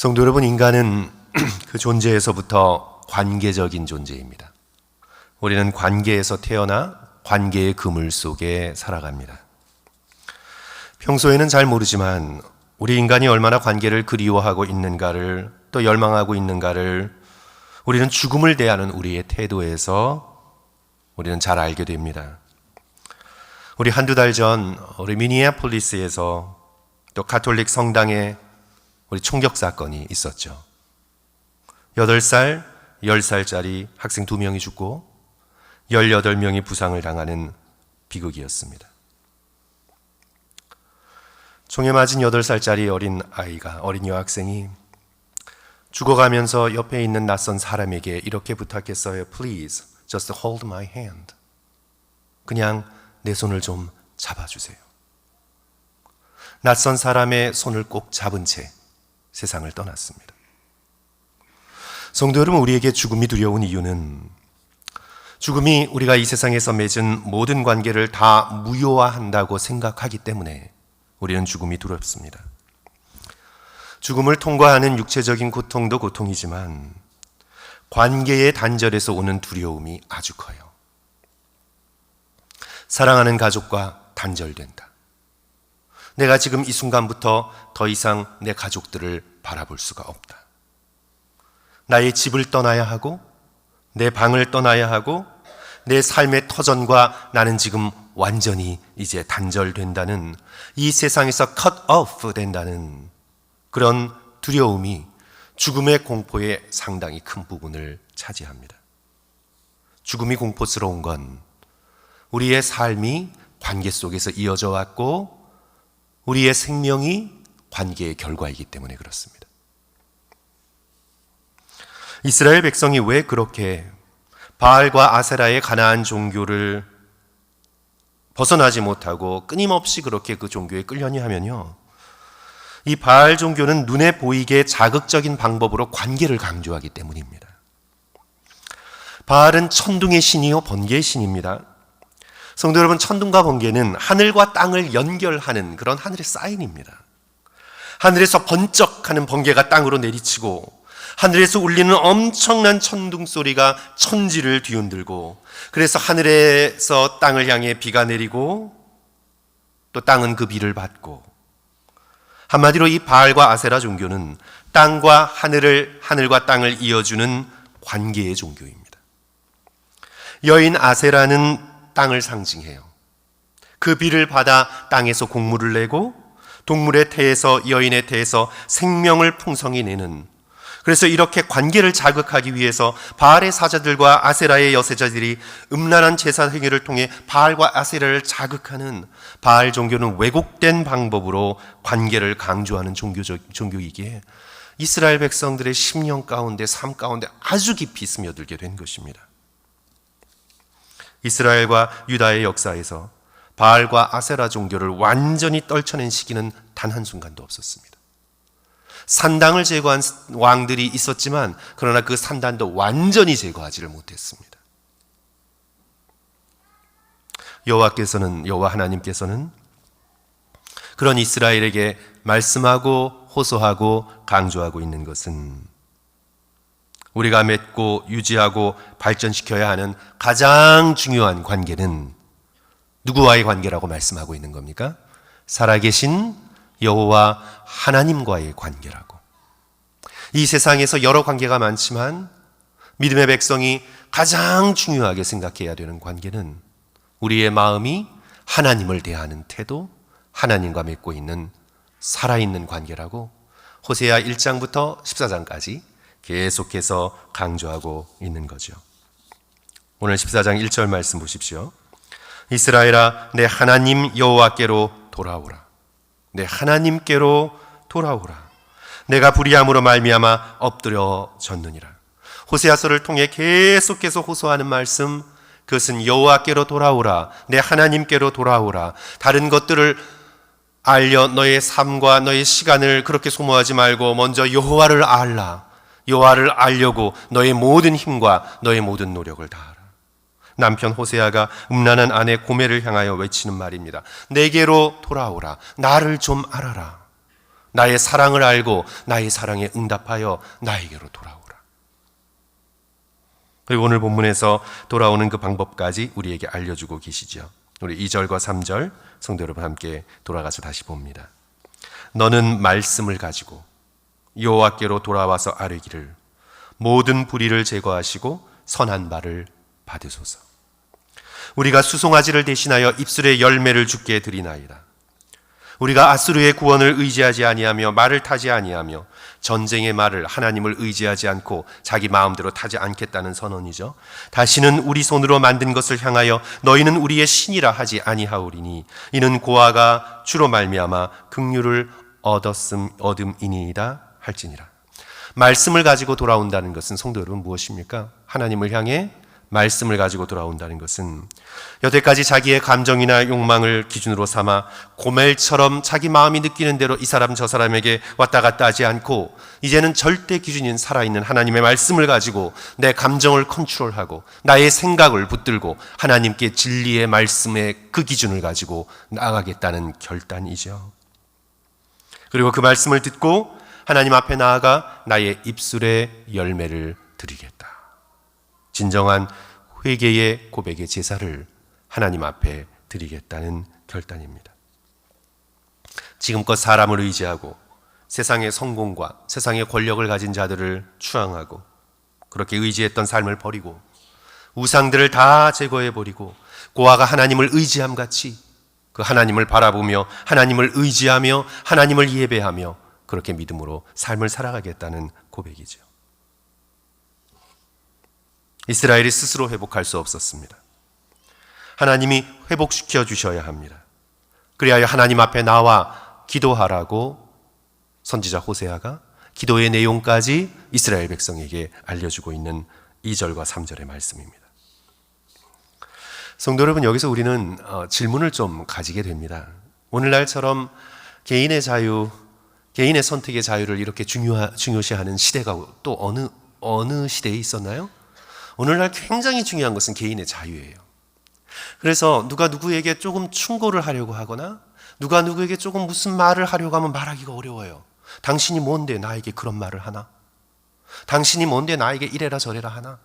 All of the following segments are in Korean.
성도 여러분, 인간은 그 존재에서부터 관계적인 존재입니다. 우리는 관계에서 태어나 관계의 그물 속에 살아갑니다. 평소에는 잘 모르지만 우리 인간이 얼마나 관계를 그리워하고 있는가를, 또 열망하고 있는가를 우리는 죽음을 대하는 우리의 태도에서 우리는 잘 알게 됩니다. 우리 한두 달 전 우리 미니애폴리스에서 또 가톨릭 성당에 우리 총격 사건이 있었죠. 8살, 10살짜리 학생 2명이 죽고 18명이 부상을 당하는 비극이었습니다. 총에 맞은 8살짜리 어린 여학생이 죽어가면서 옆에 있는 낯선 사람에게 이렇게 부탁했어요. Please, just hold my hand. 그냥 내 손을 좀 잡아주세요. 낯선 사람의 손을 꼭 잡은 채 세상을 떠났습니다. 성도 여러분, 우리에게 죽음이 두려운 이유는 죽음이 우리가 이 세상에서 맺은 모든 관계를 다 무효화한다고 생각하기 때문에 우리는 죽음이 두렵습니다. 죽음을 통과하는 육체적인 고통도 고통이지만 관계의 단절에서 오는 두려움이 아주 커요. 사랑하는 가족과 단절된다. 내가 지금 이 순간부터 더 이상 내 가족들을 바라볼 수가 없다. 나의 집을 떠나야 하고 내 방을 떠나야 하고 내 삶의 터전과 나는 지금 완전히 이제 단절된다는, 이 세상에서 cut off 된다는 그런 두려움이 죽음의 공포의 상당히 큰 부분을 차지합니다. 죽음이 공포스러운 건 우리의 삶이 관계 속에서 이어져 왔고 우리의 생명이 관계의 결과이기 때문에 그렇습니다. 이스라엘 백성이 왜 그렇게 바알과 아세라의 가나안 종교를 벗어나지 못하고 끊임없이 그렇게 그 종교에 끌려니 하면요, 이 바알 종교는 눈에 보이게 자극적인 방법으로 관계를 강조하기 때문입니다. 바알은 천둥의 신이요 번개의 신입니다. 성도 여러분, 천둥과 번개는 하늘과 땅을 연결하는 그런 하늘의 사인입니다. 하늘에서 번쩍하는 번개가 땅으로 내리치고 하늘에서 울리는 엄청난 천둥 소리가 천지를 뒤흔들고, 그래서 하늘에서 땅을 향해 비가 내리고 또 땅은 그 비를 받고, 한마디로 이 바알과 아세라 종교는 땅과 하늘과 땅을 이어주는 관계의 종교입니다. 여인 아세라는 땅을 상징해요. 그 비를 받아 땅에서 곡물을 내고 동물의 태에서, 여인의 태에서 생명을 풍성히 내는, 그래서 이렇게 관계를 자극하기 위해서 바알의 사자들과 아세라의 여세자들이 음란한 제사 행위를 통해 바알과 아세라를 자극하는, 바알 종교는 왜곡된 방법으로 관계를 강조하는 종교이기에 이스라엘 백성들의 심령 가운데, 삶 가운데 아주 깊이 스며들게 된 것입니다. 이스라엘과 유다의 역사에서 바알과 아세라 종교를 완전히 떨쳐낸 시기는 단 한순간도 없었습니다. 산당을 제거한 왕들이 있었지만 그러나 그 산단도 완전히 제거하지를 못했습니다. 여호와 하나님께서는 그런 이스라엘에게 말씀하고 호소하고 강조하고 있는 것은 우리가 맺고 유지하고 발전시켜야 하는 가장 중요한 관계는 누구와의 관계라고 말씀하고 있는 겁니까? 살아계신 여호와 하나님과의 관계라고. 이 세상에서 여러 관계가 많지만 믿음의 백성이 가장 중요하게 생각해야 되는 관계는 우리의 마음이 하나님을 대하는 태도, 하나님과 맺고 있는 살아있는 관계라고 호세아 1장부터 14장까지 계속해서 강조하고 있는 거죠. 오늘 14장 1절 말씀 보십시오. 이스라엘아, 내 하나님 여호와께로 돌아오라. 내 하나님께로 돌아오라. 내가 불의함으로 말미암아 엎드려졌느니라. 호세아서를 통해 계속해서 호소하는 말씀, 그것은 여호와께로 돌아오라. 내 하나님께로 돌아오라. 다른 것들을 알려 너의 삶과 너의 시간을 그렇게 소모하지 말고 먼저 여호와를 알라. 여호와를 알려고 너의 모든 힘과 너의 모든 노력을 다하라. 남편 호세아가 음란한 아내 고멜을 향하여 외치는 말입니다. 내게로 돌아오라. 나를 좀 알아라. 나의 사랑을 알고 나의 사랑에 응답하여 나에게로 돌아오라. 그리고 오늘 본문에서 돌아오는 그 방법까지 우리에게 알려주고 계시죠. 우리 2절과 3절 성도 여러분 함께 돌아가서 다시 봅니다. 너는 말씀을 가지고 여호와께로 돌아와서 아뢰기를 모든 불의를 제거하시고 선한 말을 받으소서. 우리가 수송아지를 대신하여 입술의 열매를 주께 드리나이다. 우리가 아수르의 구원을 의지하지 아니하며 말을 타지 아니하며 전쟁의 말을 하나님을 의지하지 않고 자기 마음대로 타지 않겠다는 선언이죠. 다시는 우리 손으로 만든 것을 향하여 너희는 우리의 신이라 하지 아니하오리니 이는 고아가 주로 말미암아 긍휼을 얻음이니이다 할지니라. 말씀을 가지고 돌아온다는 것은 성도 여러분 무엇입니까? 하나님을 향해 말씀을 가지고 돌아온다는 것은 여태까지 자기의 감정이나 욕망을 기준으로 삼아 고멜처럼 자기 마음이 느끼는 대로 이 사람 저 사람에게 왔다 갔다 하지 않고 이제는 절대 기준인 살아있는 하나님의 말씀을 가지고 내 감정을 컨트롤하고 나의 생각을 붙들고 하나님께 진리의 말씀의 그 기준을 가지고 나아가겠다는 결단이죠. 그리고 그 말씀을 듣고 하나님 앞에 나아가 나의 입술의 열매를 드리겠다. 진정한 회개의 고백의 제사를 하나님 앞에 드리겠다는 결단입니다. 지금껏 사람을 의지하고 세상의 성공과 세상의 권력을 가진 자들을 추앙하고 그렇게 의지했던 삶을 버리고 우상들을 다 제거해버리고 고아가 하나님을 의지함 같이 그 하나님을 바라보며 하나님을 의지하며 하나님을 예배하며 그렇게 믿음으로 삶을 살아가겠다는 고백이죠. 이스라엘이 스스로 회복할 수 없었습니다. 하나님이 회복시켜 주셔야 합니다. 그리하여 하나님 앞에 나와 기도하라고 선지자 호세아가 기도의 내용까지 이스라엘 백성에게 알려주고 있는 2절과 3절의 말씀입니다. 성도 여러분, 여기서 우리는 질문을 좀 가지게 됩니다. 오늘날처럼 개인의 자유, 개인의 선택의 자유를 이렇게 중요시하는 시대가 또 어느 시대에 있었나요? 오늘날 굉장히 중요한 것은 개인의 자유예요. 그래서 누가 누구에게 조금 충고를 하려고 하거나 누가 누구에게 조금 무슨 말을 하려고 하면 말하기가 어려워요. 당신이 뭔데 나에게 그런 말을 하나? 당신이 뭔데 나에게 이래라 저래라 하나?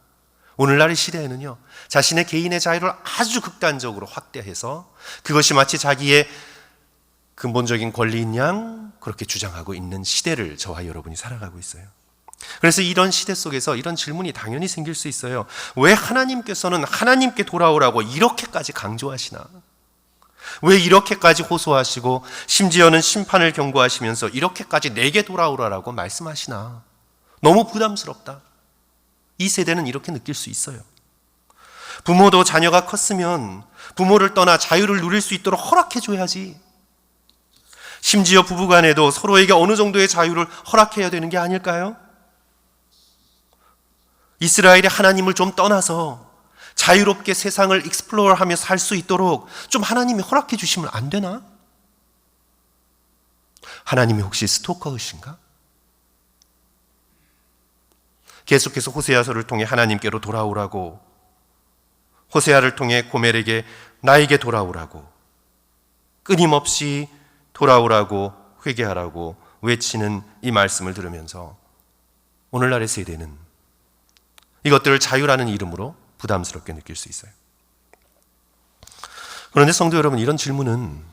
오늘날의 시대에는요, 자신의 개인의 자유를 아주 극단적으로 확대해서 그것이 마치 자기의 근본적인 권리인 양 그렇게 주장하고 있는 시대를 저와 여러분이 살아가고 있어요. 그래서 이런 시대 속에서 이런 질문이 당연히 생길 수 있어요. 왜 하나님께서는 하나님께 돌아오라고 이렇게까지 강조하시나? 왜 이렇게까지 호소하시고 심지어는 심판을 경고하시면서 이렇게까지 내게 돌아오라고 말씀하시나? 너무 부담스럽다. 이 세대는 이렇게 느낄 수 있어요. 부모도 자녀가 컸으면 부모를 떠나 자유를 누릴 수 있도록 허락해 줘야지. 심지어 부부간에도 서로에게 어느 정도의 자유를 허락해야 되는 게 아닐까요? 이스라엘이 하나님을 좀 떠나서 자유롭게 세상을 익스플로어하며 살 수 있도록 좀 하나님이 허락해 주시면 안 되나? 하나님이 혹시 스토커이신가? 계속해서 호세아서를 통해 하나님께로 돌아오라고, 호세아를 통해 고멜에게 나에게 돌아오라고, 끊임없이 돌아오라고 회개하라고 외치는 이 말씀을 들으면서 오늘날의 세대는 이것들을 자유라는 이름으로 부담스럽게 느낄 수 있어요. 그런데 성도 여러분, 이런 질문은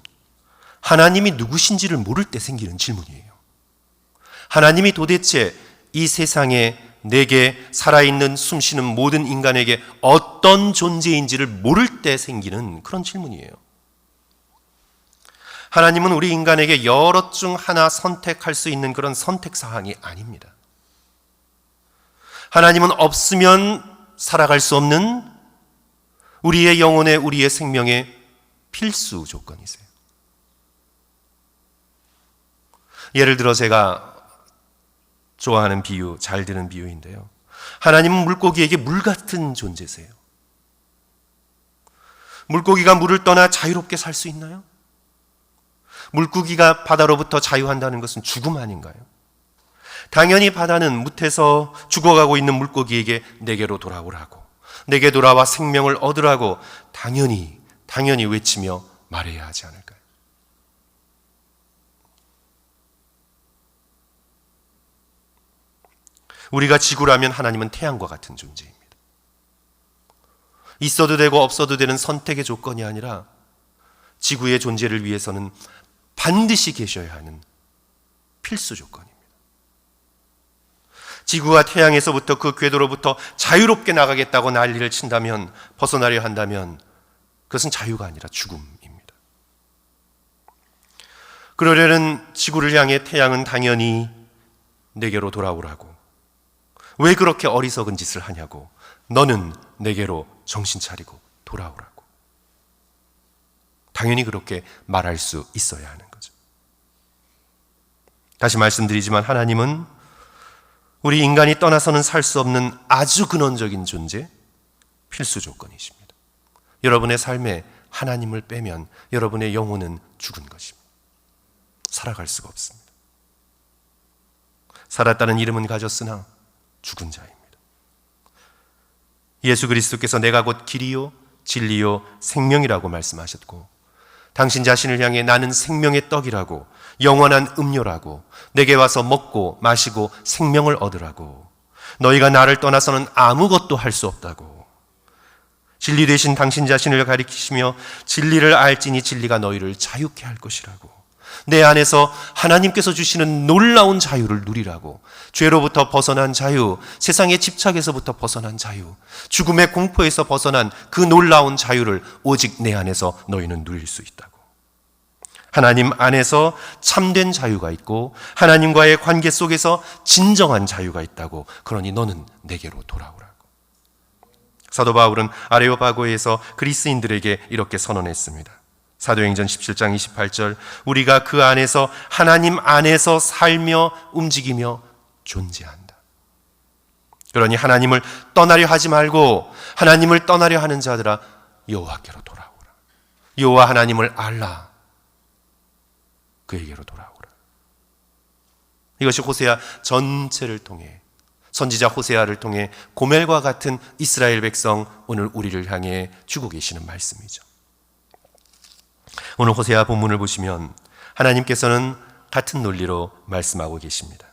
하나님이 누구신지를 모를 때 생기는 질문이에요. 하나님이 도대체 이 세상에 내게 살아있는 숨쉬는 모든 인간에게 어떤 존재인지를 모를 때 생기는 그런 질문이에요. 하나님은 우리 인간에게 여럿 중 하나 선택할 수 있는 그런 선택사항이 아닙니다. 하나님은 없으면 살아갈 수 없는 우리의 영혼의, 우리의 생명의 필수 조건이세요. 예를 들어 제가 좋아하는 비유, 잘 드는 비유인데요. 하나님은 물고기에게 물 같은 존재세요. 물고기가 물을 떠나 자유롭게 살 수 있나요? 물고기가 바다로부터 자유한다는 것은 죽음 아닌가요? 당연히 바다는 묻혀서 죽어가고 있는 물고기에게 내게로 돌아오라고, 내게 돌아와 생명을 얻으라고 당연히 외치며 말해야 하지 않을까요? 우리가 지구라면 하나님은 태양과 같은 존재입니다. 있어도 되고 없어도 되는 선택의 조건이 아니라 지구의 존재를 위해서는 반드시 계셔야 하는 필수 조건입니다. 지구와 태양에서부터 그 궤도로부터 자유롭게 나가겠다고 난리를 친다면, 벗어나려 한다면 그것은 자유가 아니라 죽음입니다. 그러려는 지구를 향해 태양은 당연히 내게로 돌아오라고, 왜 그렇게 어리석은 짓을 하냐고, 너는 내게로 정신 차리고 돌아오라고, 당연히 그렇게 말할 수 있어야 하는 거죠. 다시 말씀드리지만 하나님은 우리 인간이 떠나서는 살 수 없는 아주 근원적인 존재, 필수 조건이십니다. 여러분의 삶에 하나님을 빼면 여러분의 영혼은 죽은 것입니다. 살아갈 수가 없습니다. 살았다는 이름은 가졌으나 죽은 자입니다. 예수 그리스도께서 내가 곧 길이요 진리요 생명이라고 말씀하셨고, 당신 자신을 향해 나는 생명의 떡이라고, 영원한 음료라고, 내게 와서 먹고 마시고 생명을 얻으라고, 너희가 나를 떠나서는 아무것도 할 수 없다고, 진리 되신 당신 자신을 가리키시며 진리를 알지니 진리가 너희를 자유케 할 것이라고, 내 안에서 하나님께서 주시는 놀라운 자유를 누리라고, 죄로부터 벗어난 자유, 세상의 집착에서부터 벗어난 자유, 죽음의 공포에서 벗어난 그 놀라운 자유를 오직 내 안에서 너희는 누릴 수 있다고. 하나님 안에서 참된 자유가 있고 하나님과의 관계 속에서 진정한 자유가 있다고. 그러니 너는 내게로 돌아오라고. 사도 바울은 아레오파고에서 그리스인들에게 이렇게 선언했습니다. 사도행전 17장 28절, 우리가 그 안에서 하나님 안에서 살며 움직이며 존재한다. 그러니 하나님을 떠나려 하지 말고, 하나님을 떠나려 하는 자들아 여호와께로 돌아오라. 여호와 하나님을 알라. 그에게로 돌아오라. 이것이 호세아 전체를 통해, 선지자 호세아를 통해 고멜과 같은 이스라엘 백성, 오늘 우리를 향해 주고 계시는 말씀이죠. 오늘 호세아 본문을 보시면 하나님께서는 같은 논리로 말씀하고 계십니다.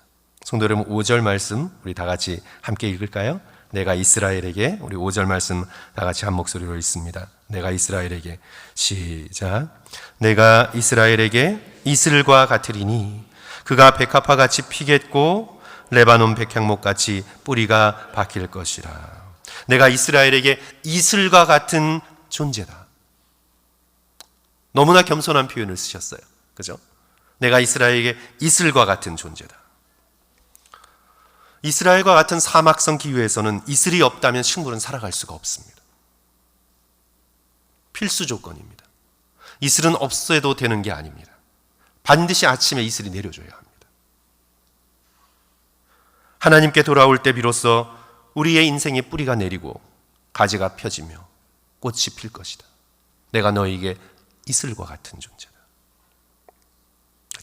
성도 여러분, 5절 말씀 우리 다 같이 함께 읽을까요? 내가 이스라엘에게, 우리 5절 말씀 다 같이 한 목소리로 읽습니다. 내가 이스라엘에게, 시작. 내가 이스라엘에게 이슬과 같으리니 그가 백합화같이 피겠고 레바논 백향목같이 뿌리가 박힐 것이라. 내가 이스라엘에게 이슬과 같은 존재다. 너무나 겸손한 표현을 쓰셨어요. 그죠? 내가 이스라엘에게 이슬과 같은 존재다. 이스라엘과 같은 사막성 기후에서는 이슬이 없다면 식물은 살아갈 수가 없습니다. 필수 조건입니다. 이슬은 없어도 되는 게 아닙니다. 반드시 아침에 이슬이 내려줘야 합니다. 하나님께 돌아올 때 비로소 우리의 인생의 뿌리가 내리고 가지가 펴지며 꽃이 필 것이다. 내가 너에게 이슬과 같은 존재다.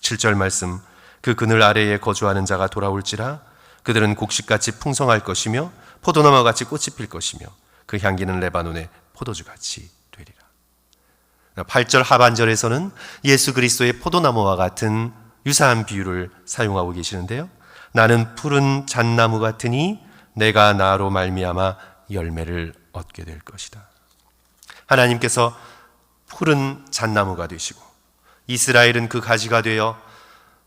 7절 말씀, 그 그늘 아래에 거주하는 자가 돌아올지라 그들은 곡식같이 풍성할 것이며 포도나무같이 꽃이 필 것이며 그 향기는 레바논의 포도주같이 되리라. 8절 하반절에서는 예수 그리스도의 포도나무와 같은 유사한 비유를 사용하고 계시는데요. 나는 푸른 잣나무 같으니 내가 나로 말미암아 열매를 얻게 될 것이다. 하나님께서 푸른 잣나무가 되시고 이스라엘은 그 가지가 되어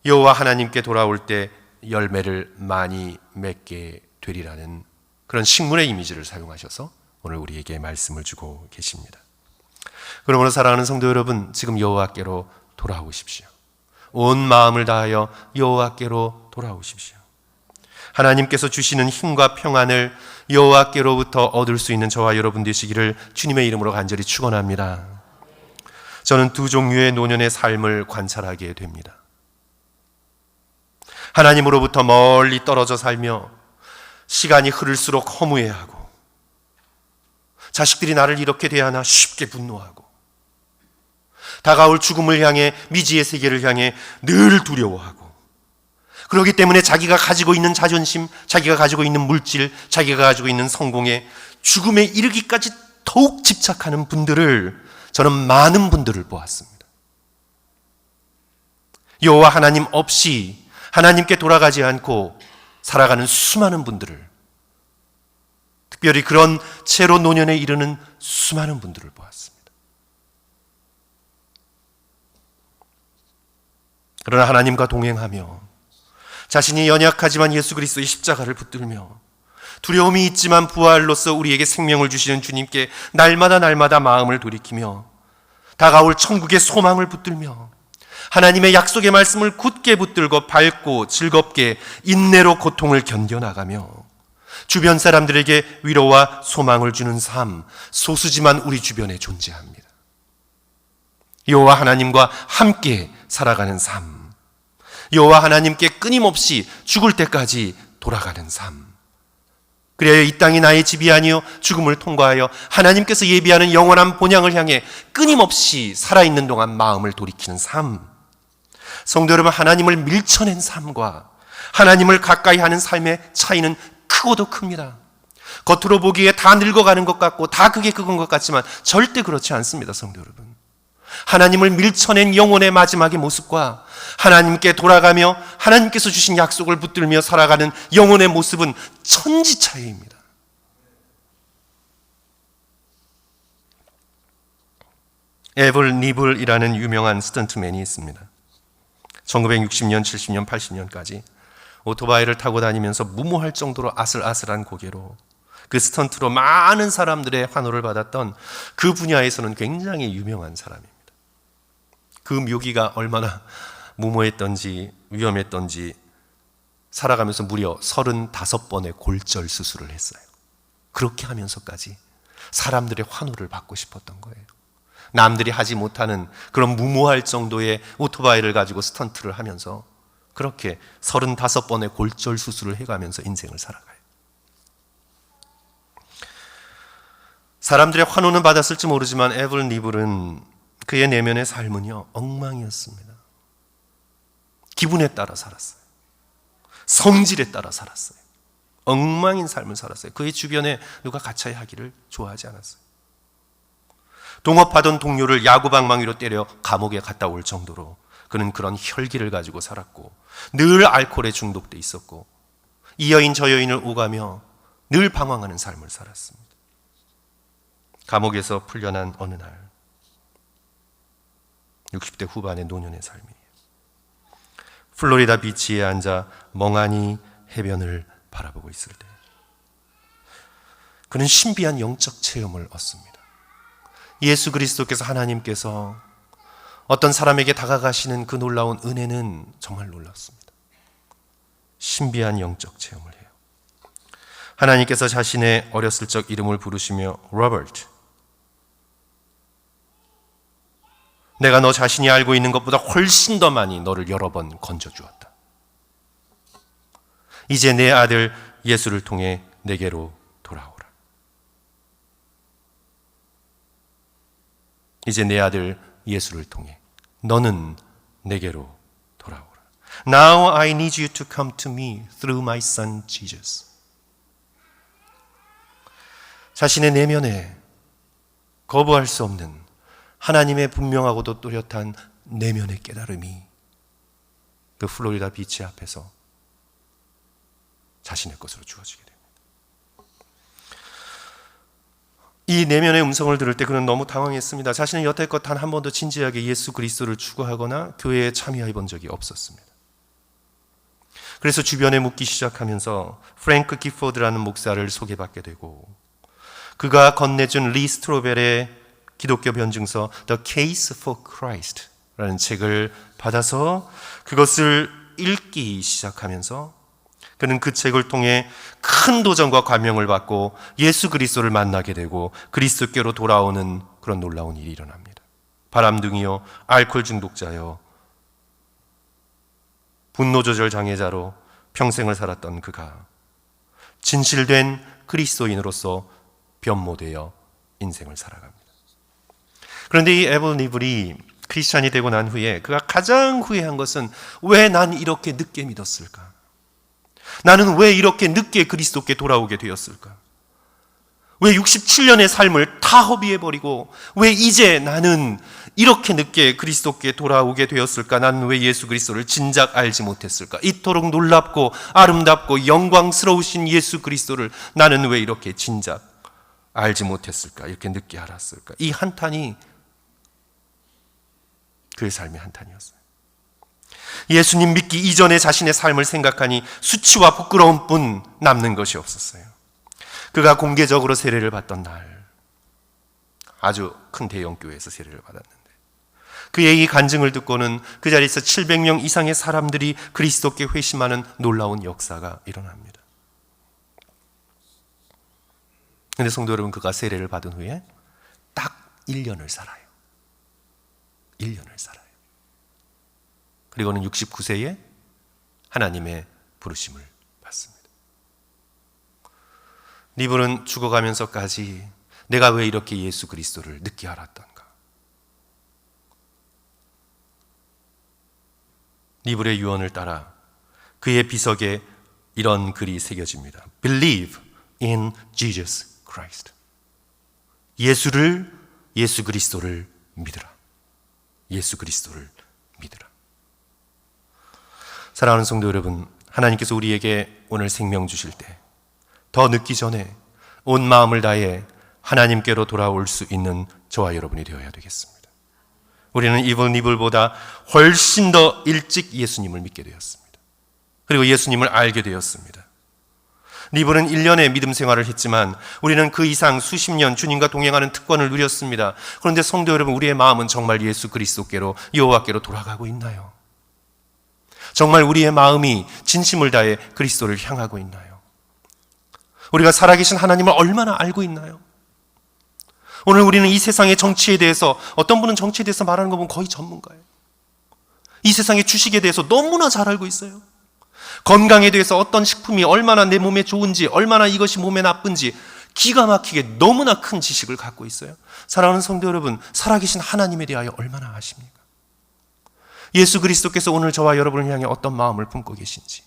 여호와 하나님께 돌아올 때 열매를 많이 맺게 되리라는 그런 식물의 이미지를 사용하셔서 오늘 우리에게 말씀을 주고 계십니다. 그러므로 사랑하는 성도 여러분, 지금 여호와께로 돌아오십시오. 온 마음을 다하여 여호와께로 돌아오십시오. 하나님께서 주시는 힘과 평안을 여호와께로부터 얻을 수 있는 저와 여러분 되시기를 주님의 이름으로 간절히 축원합니다. 저는 두 종류의 노년의 삶을 관찰하게 됩니다. 하나님으로부터 멀리 떨어져 살며 시간이 흐를수록 허무해하고, 자식들이 나를 이렇게 대하나 쉽게 분노하고, 다가올 죽음을 향해, 미지의 세계를 향해 늘 두려워하고, 그렇기 때문에 자기가 가지고 있는 자존심, 자기가 가지고 있는 물질, 자기가 가지고 있는 성공에 죽음에 이르기까지 더욱 집착하는 분들을, 저는 많은 분들을 보았습니다. 여호와 하나님 없이, 하나님께 돌아가지 않고 살아가는 수많은 분들을, 특별히 그런 채로 노년에 이르는 수많은 분들을 보았습니다. 그러나 하나님과 동행하며 자신이 연약하지만 예수 그리스도의 십자가를 붙들며 두려움이 있지만 부활로서 우리에게 생명을 주시는 주님께 날마다 마음을 돌이키며 다가올 천국의 소망을 붙들며 하나님의 약속의 말씀을 굳게 붙들고 밝고 즐겁게 인내로 고통을 견뎌나가며 주변 사람들에게 위로와 소망을 주는 삶, 소수지만 우리 주변에 존재합니다. 여호와 하나님과 함께 살아가는 삶, 여호와 하나님께 끊임없이 죽을 때까지 돌아가는 삶, 그래야 이 땅이 나의 집이 아니요 죽음을 통과하여 하나님께서 예비하는 영원한 본향을 향해 끊임없이 살아있는 동안 마음을 돌이키는 삶. 성도 여러분, 하나님을 밀쳐낸 삶과 하나님을 가까이 하는 삶의 차이는 크고도 큽니다. 겉으로 보기에 다 늙어가는 것 같고 다 그게 그건 것 같지만 절대 그렇지 않습니다. 성도 여러분, 하나님을 밀쳐낸 영혼의 마지막의 모습과 하나님께 돌아가며 하나님께서 주신 약속을 붙들며 살아가는 영혼의 모습은 천지 차이입니다. 에벌 니블이라는 유명한 스턴트맨이 있습니다. 1960년, 70년, 80년까지 오토바이를 타고 다니면서 무모할 정도로 아슬아슬한 고개로 그 스턴트로 많은 사람들의 환호를 받았던 그 분야에서는 굉장히 유명한 사람입니다. 그 묘기가 얼마나 무모했던지 위험했던지 살아가면서 무려 35번의 골절 수술을 했어요. 그렇게 하면서까지 사람들의 환호를 받고 싶었던 거예요. 남들이 하지 못하는 그런 무모할 정도의 오토바이를 가지고 스턴트를 하면서 그렇게 35번의 골절 수술을 해가면서 인생을 살아가요. 사람들의 환호는 받았을지 모르지만 에벌 니블은 그의 내면의 삶은요, 엉망이었습니다. 기분에 따라 살았어요. 성질에 따라 살았어요. 엉망인 삶을 살았어요. 그의 주변에 누가 같이 하기를 좋아하지 않았어요. 동업하던 동료를 야구방망이로 때려 감옥에 갔다 올 정도로 그는 그런 혈기를 가지고 살았고 늘 알코올에 중독돼 있었고 이 여인 저 여인을 오가며 늘 방황하는 삶을 살았습니다. 감옥에서 풀려난 어느 날 60대 후반의 노년의 삶이에요. 플로리다 비치에 앉아 멍하니 해변을 바라보고 있을 때 그는 신비한 영적 체험을 얻습니다. 예수 그리스도께서, 하나님께서 어떤 사람에게 다가가시는 그 놀라운 은혜는 정말 놀랍습니다. 신비한 영적 체험을 해요. 하나님께서 자신의 어렸을 적 이름을 부르시며 로버트, 내가 너 자신이 알고 있는 것보다 훨씬 더 많이 너를 여러 번 건져주었다. 이제 내 아들 예수를 통해 내게로 돌아오라. 이제 내 아들 예수를 통해 너는 내게로 돌아오라. Now I need you to come to me through my son Jesus. 자신의 내면에 거부할 수 없는 하나님의 분명하고도 또렷한 내면의 깨달음이 그 플로리다 비치 앞에서 자신의 것으로 주어지게 됩니다. 이 내면의 음성을 들을 때 그는 너무 당황했습니다. 자신은 여태껏 단 한 번도 진지하게 예수 그리스도를 추구하거나 교회에 참여해 본 적이 없었습니다. 그래서 주변에 묻기 시작하면서 프랭크 기포드라는 목사를 소개받게 되고 그가 건네준 리 스트로벨의 기독교 변증서 The Case for Christ라는 책을 받아서 그것을 읽기 시작하면서 그는 그 책을 통해 큰 도전과 감명을 받고 예수 그리스도를 만나게 되고 그리스도께로 돌아오는 그런 놀라운 일이 일어납니다. 바람둥이요, 알코올 중독자요, 분노 조절 장애자로 평생을 살았던 그가 진실된 그리스도인으로서 변모되어 인생을 살아갑니다. 그런데 이 에벌 니블이 크리스찬이 되고 난 후에 그가 가장 후회한 것은 왜 난 이렇게 늦게 믿었을까? 나는 왜 이렇게 늦게 그리스도께 돌아오게 되었을까? 왜 67년의 삶을 다 허비해버리고 왜 이제 나는 이렇게 늦게 그리스도께 돌아오게 되었을까? 나는 왜 예수 그리스도를 진작 알지 못했을까? 이토록 놀랍고 아름답고 영광스러우신 예수 그리스도를 나는 왜 이렇게 진작 알지 못했을까? 이렇게 늦게 알았을까? 이 한탄이 그의 삶의 한탄이었어요. 예수님 믿기 이전에 자신의 삶을 생각하니 수치와 부끄러움 뿐 남는 것이 없었어요. 그가 공개적으로 세례를 받던 날, 아주 큰 대형 교회에서 세례를 받았는데 그의 이 간증을 듣고는 그 자리에서 700명 이상의 사람들이 그리스도께 회심하는 놀라운 역사가 일어납니다. 그런데 성도 여러분, 그가 세례를 받은 후에 딱 1년을 살아요. 1년을 살아요. 그리고는 69세에 하나님의 부르심을 받습니다. 리브는 죽어가면서까지 내가 왜 이렇게 예수 그리스도를 늦게 알았던가. 리브의 유언을 따라 그의 비석에 이런 글이 새겨집니다. Believe in Jesus Christ. 예수 그리스도를 믿으라. 예수 그리스도를 믿으라. 사랑하는 성도 여러분, 하나님께서 우리에게 오늘 생명 주실 때 더 늦기 전에 온 마음을 다해 하나님께로 돌아올 수 있는 저와 여러분이 되어야 되겠습니다. 우리는 니블보다 훨씬 더 일찍 예수님을 믿게 되었습니다. 그리고 예수님을 알게 되었습니다. 니블은 1년의 믿음 생활을 했지만 우리는 그 이상 수십 년 주님과 동행하는 특권을 누렸습니다. 그런데 성도 여러분, 우리의 마음은 정말 예수 그리스도께로, 여호와께로 돌아가고 있나요? 정말 우리의 마음이 진심을 다해 그리스도를 향하고 있나요? 우리가 살아계신 하나님을 얼마나 알고 있나요? 오늘 우리는 이 세상의 정치에 대해서, 어떤 분은 정치에 대해서 말하는 거 보면 거의 전문가예요. 이 세상의 주식에 대해서 너무나 잘 알고 있어요. 건강에 대해서 어떤 식품이 얼마나 내 몸에 좋은지, 얼마나 이것이 몸에 나쁜지 기가 막히게 너무나 큰 지식을 갖고 있어요. 사랑하는 성도 여러분, 살아계신 하나님에 대하여 얼마나 아십니까? 예수 그리스도께서 오늘 저와 여러분을 향해 어떤 마음을 품고 계신지,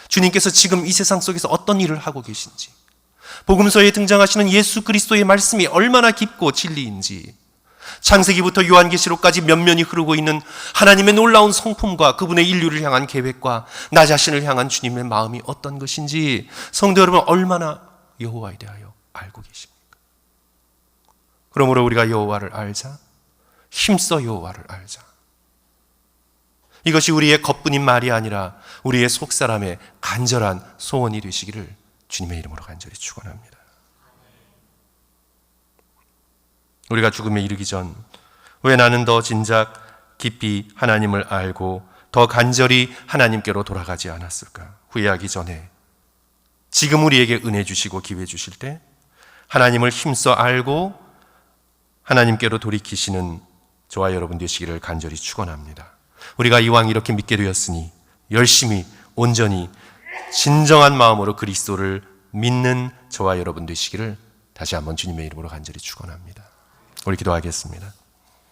주님께서 지금 이 세상 속에서 어떤 일을 하고 계신지, 복음서에 등장하시는 예수 그리스도의 말씀이 얼마나 깊고 진리인지, 창세기부터 요한계시록까지 면면이 흐르고 있는 하나님의 놀라운 성품과 그분의 인류를 향한 계획과 나 자신을 향한 주님의 마음이 어떤 것인지 성도 여러분 얼마나 여호와에 대하여 알고 계십니까? 그러므로 우리가 여호와를 알자, 힘써 여호와를 알자. 이것이 우리의 겉뿐인 말이 아니라 우리의 속사람의 간절한 소원이 되시기를 주님의 이름으로 간절히 축원합니다. 우리가 죽음에 이르기 전 왜 나는 더 진작 깊이 하나님을 알고 더 간절히 하나님께로 돌아가지 않았을까? 후회하기 전에 지금 우리에게 은혜 주시고 기회 주실 때 하나님을 힘써 알고 하나님께로 돌이키시는 저와 여러분 되시기를 간절히 축원합니다. 우리가 이왕 이렇게 믿게 되었으니 열심히 온전히 진정한 마음으로 그리스도를 믿는 저와 여러분 되시기를 다시 한번 주님의 이름으로 간절히 축원합니다. 우리 기도하겠습니다.